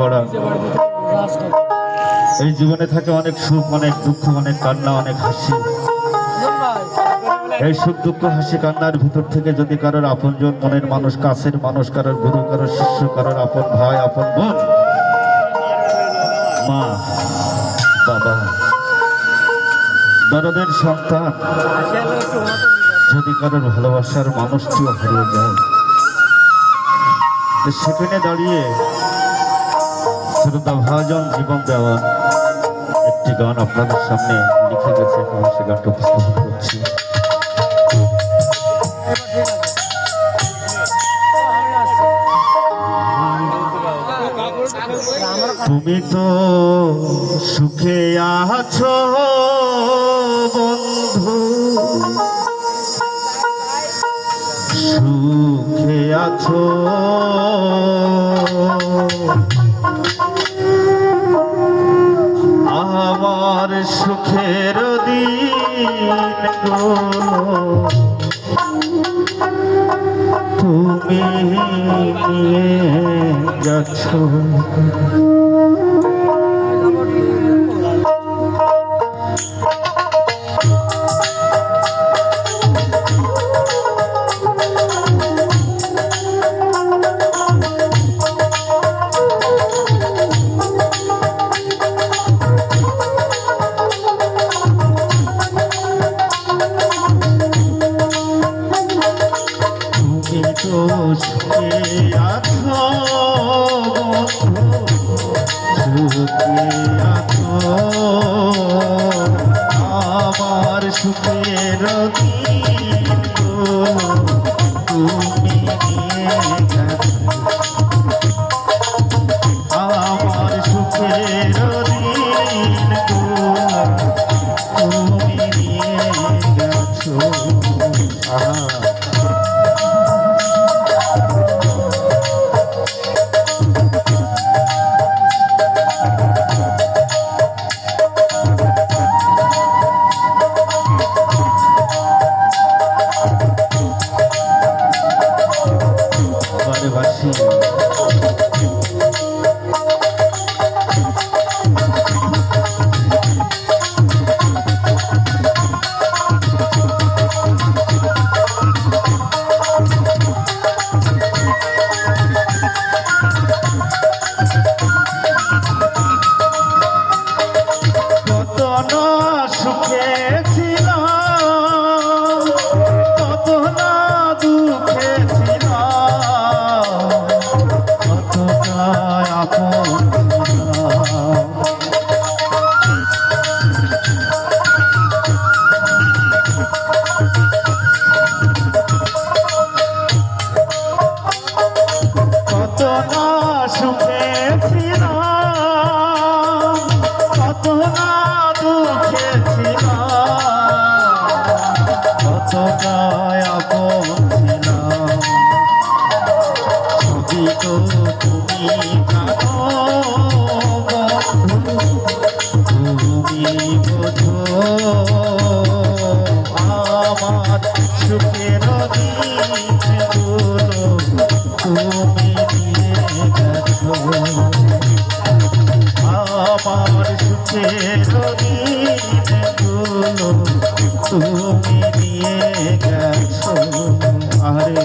গড়া। এই জীবনে থাকে অনেক সুখ, অনেক দুঃখ, অনেক কান্না, অনেক হাসি। এই সুখ দুঃখ হাসি কান্নার ভিতর থেকে যদি কারোর আপনজন, মনের মানুষ, কাছের মানুষ, কারোর গুরু, কারোর শিষ্য, কারোর আপন ভাই, আপন বোন, মা, বাবা, দরদের সন্তান, যদি কারোর ভালোবাসার মানুষটিও হারিয়ে যায়, সেখানে দাঁড়িয়ে শ্রদ্ধা ভাজন জীবন দেওয়া একটি গান আপনাদের সামনে লিখে গেছে, আমি সে গানটা উপস্থাপন করছি। তুমি তো সুখে আছো বন্ধু, সুখে আছো, আমার সুখের দিন গো তুমি নিয়ে যাচ্ছ। সুখে আছো সুখে আছো, আমার সুখের দিন তুমি নিয়ে গেছো, আমার সুখের দিন তুমি নিয়ে গেছো। আমার সুখের দিনগুলো তুমি নিয়ে গেছো, আমার সুখের দিনগুলো তুমি নিয়ে গেছো। আরে